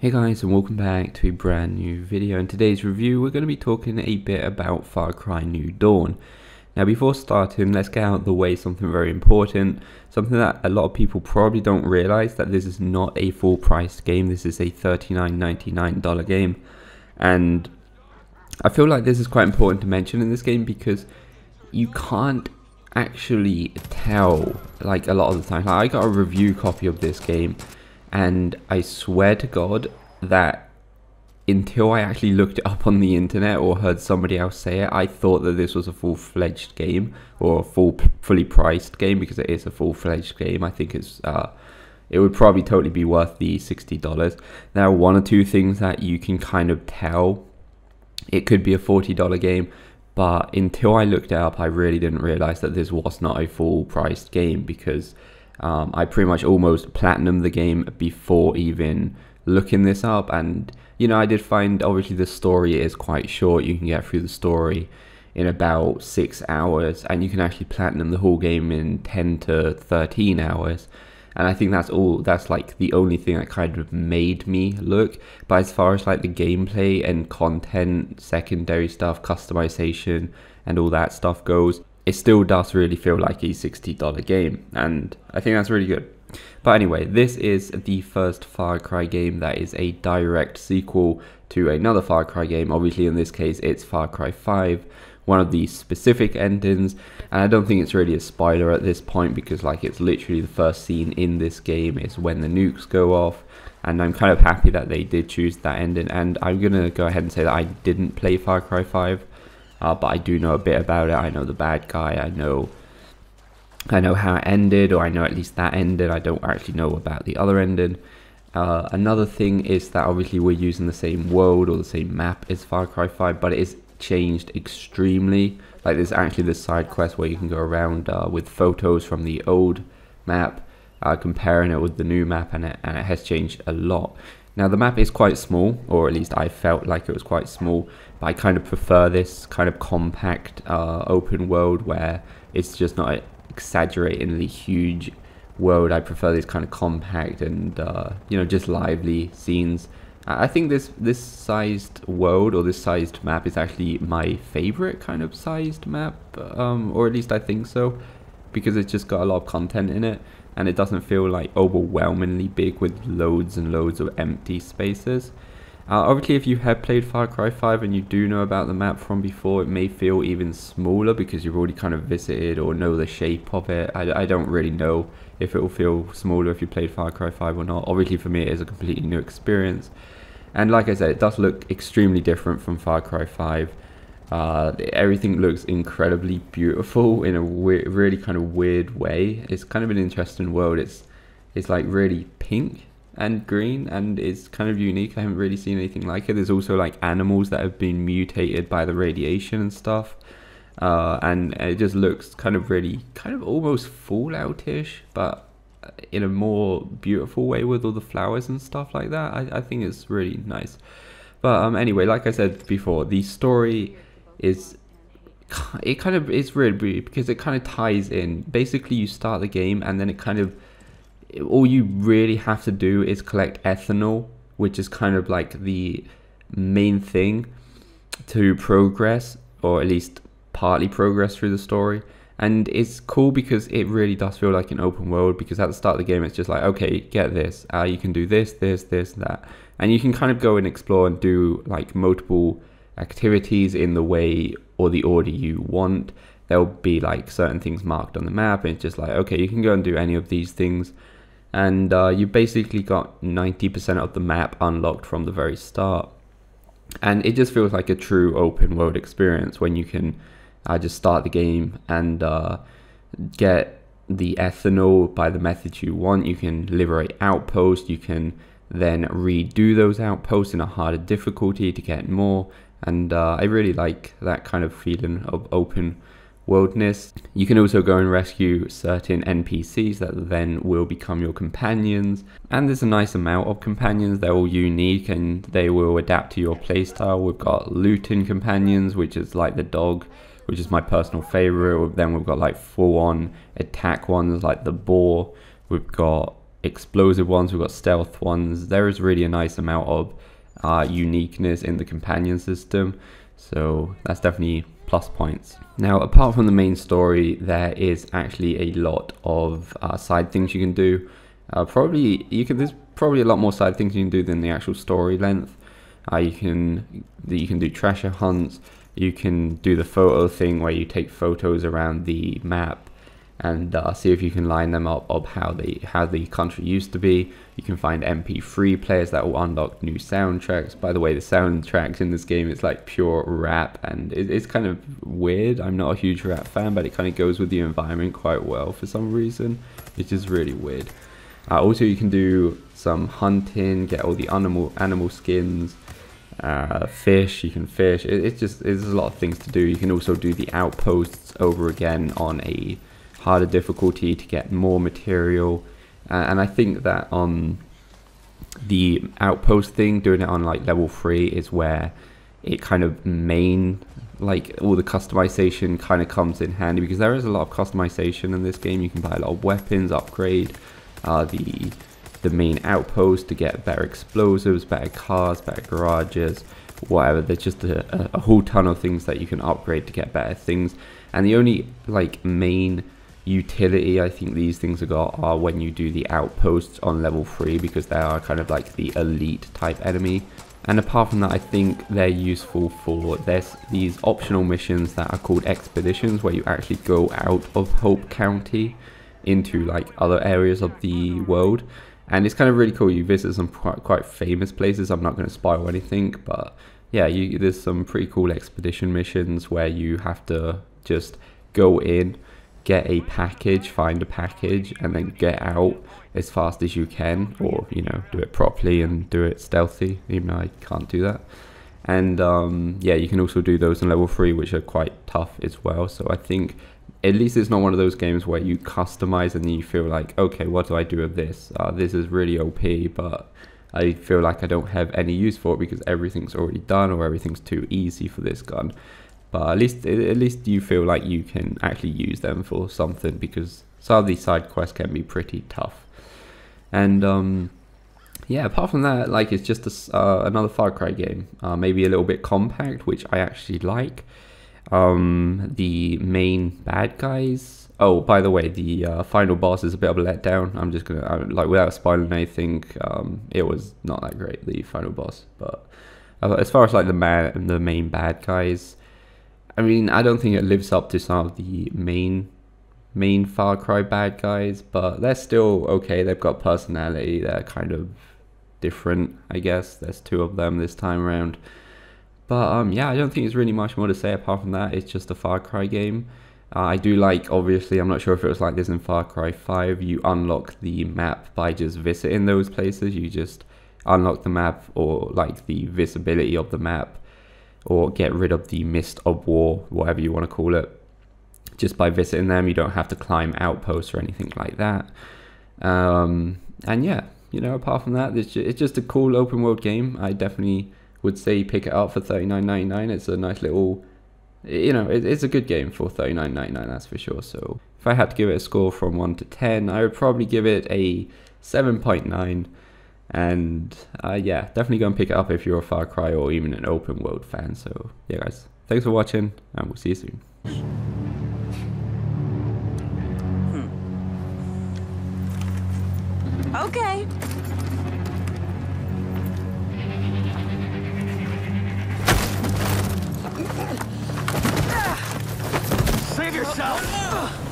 Hey guys, and welcome back to a brand new video. In today's review we're going to be talking a bit about Far Cry New Dawn. Now before starting, let's get out of the way something very important, something that a lot of people probably don't realize, that this is not a full price game. This is a $39.99 game, and I feel like this is quite important to mention in this game because you can't actually tell, like, a lot of the time. Like, I got a review copy of this game, and I swear to God that until I actually looked it up on the internet or heard somebody else say it, I thought that this was a full-fledged game or a fully priced game, because it is a full-fledged game. I think it would probably totally be worth the $60. There are one or two things that you can kind of tell. It could be a $40 game, but until I looked it up, I really didn't realize that this was not a full-priced game, because I pretty much almost platinumed the game before even looking this up. And you know, I did find obviously the story is quite short. You can get through the story in about 6 hours, and you can actually platinum the whole game in 10 to 13 hours. And I think that's like the only thing that kind of made me look. But as far as like the gameplay and content, secondary stuff, customization and all that stuff goes, it still does really feel like a $60 game, and I think that's really good. But anyway, this is the first Far Cry game that is a direct sequel to another Far Cry game. Obviously in this case it's Far Cry 5, one of the specific endings, and I don't think it's really a spoiler at this point, because like it's literally the first scene in this game is when the nukes go off, and I'm kind of happy that they did choose that ending. And I'm gonna go ahead and say that I didn't play Far Cry 5. But I do know a bit about it. I know the bad guy, I know how it ended, or I know at least that ended. I don't actually know about the other ending. Another thing is that obviously we're using the same world or the same map as Far Cry 5, but it is changed extremely. Like there's actually this side quest where you can go around with photos from the old map, comparing it with the new map, and it has changed a lot. Now the map is quite small, or at least I felt like it was quite small, but I kind of prefer this kind of compact open world where it's just not an exaggeratingly huge world. I prefer this kind of compact and you know, just lively scenes. I think this sized world, or this sized map, is actually my favorite kind of sized map, or at least I think so, because it's just got a lot of content in it, and it doesn't feel like overwhelmingly big with loads and loads of empty spaces. Obviously if you have played Far Cry 5 and you do know about the map from before, it may feel even smaller because you've already kind of visited or know the shape of it. I don't really know if it will feel smaller if you played Far Cry 5 or not. Obviously for me it is a completely new experience, and like I said, it does look extremely different from Far Cry 5. Everything looks incredibly beautiful in a really kind of weird way. It's kind of an interesting world. It's like really pink and green, and it's kind of unique. I haven't really seen anything like it. There's also like animals that have been mutated by the radiation and stuff, and it just looks kind of almost Fallout-ish, but in a more beautiful way with all the flowers and stuff like that. I think it's really nice. But anyway, like I said before, the story is weird because it kind of ties in. Basically you start the game, and then it kind of, all you really have to do is collect ethanol, which is kind of like the main thing to progress, or at least partly progress through the story. And it's cool because it really does feel like an open world, because at the start of the game it's just like, okay, get this, you can do this, that, and you can kind of go and explore and do like multiple activities in the way or the order you want. There'll be like certain things marked on the map, and it's just like, okay, you can go and do any of these things. And you basically got 90% of the map unlocked from the very start, and it just feels like a true open world experience when you can just start the game and get the ethanol by the methods you want. You can liberate outposts, you can then redo those outposts in a harder difficulty to get more, and I really like that kind of feeling of open worldness. You can also go and rescue certain NPCs that then will become your companions, and there's a nice amount of companions. They're all unique and they will adapt to your playstyle. We've got looting companions, which is like the dog, which is my personal favorite. Then we've got like full-on attack ones like the boar. We've got explosive ones, we've got stealth ones. There is really a nice amount of uniqueness in the companion system, so that's definitely plus points. Now, apart from the main story, there is actually a lot of side things you can do. There's probably a lot more side things you can do than the actual story length. You can do treasure hunts. You can do the photo thing where you take photos around the map and see if you can line them up of how the country used to be. You can find MP3 players that will unlock new soundtracks. By the way, the soundtracks in this game, it's like pure rap, and it's kind of weird. I'm not a huge rap fan, but it kind of goes with the environment quite well for some reason. It's just really weird. Also, you can do some hunting, get all the animal skins, fish. You can fish. There's a lot of things to do. You can also do the outposts over again on a harder difficulty to get more material, and I think that on the outpost thing, doing it on like level 3 is where it kind of like all the customization kind of comes in handy, because there is a lot of customization in this game. You can buy a lot of weapons, upgrade the main outpost to get better explosives, better cars, better garages, whatever. There's just a whole ton of things that you can upgrade to get better things, and the only like main utility I think these things have got are when you do the outposts on level 3, because they are kind of like the elite type enemy. And apart from that, I think they're useful for these optional missions that are called expeditions, where you actually go out of Hope County into like other areas of the world, and it's kind of really cool. You visit some quite famous places. I'm not going to spoil anything, but yeah, there's some pretty cool expedition missions where you have to just go in, get a package, find a package, and then get out as fast as you can, or you know, do it properly and do it stealthy, even though I can't do that. And yeah, you can also do those in level 3, which are quite tough as well. So I think at least it's not one of those games where you customize and you feel like, okay, what do I do with this? This is really OP, but I feel like I don't have any use for it because everything's already done, or everything's too easy for this gun. But at least you feel like you can actually use them for something, because some of these side quests can be pretty tough. And yeah, apart from that, like, it's just another Far Cry game, maybe a little bit compact, which I actually like. The main bad guys, oh, by the way, the final boss is a bit of a letdown. I'm just gonna, like, without spoiling anything, it was not that great, the final boss. But as far as like the main bad guys, I mean, I don't think it lives up to some of the main Far Cry bad guys, but they're still okay. They've got personality. They're kind of different, I guess. There's 2 of them this time around. But yeah, I don't think there's really much more to say apart from that. It's just a Far Cry game. I do like, obviously, I'm not sure if it was like this in Far Cry 5, you unlock the map by just visiting those places. You just unlock the map, or like the visibility of the map, or get rid of the mist of war, whatever you want to call it, just by visiting them. You don't have to climb outposts or anything like that. And yeah, you know, apart from that, it's just a cool open world game. I definitely would say pick it up for $39.99. It's a nice little, you know, it's a good game for $39.99, that's for sure. So if I had to give it a score from 1 to 10, I would probably give it a 7.9. And yeah, definitely go and pick it up if you're a Far Cry or even an open world fan. So yeah, guys, thanks for watching, and we'll see you soon. Okay. Save yourself!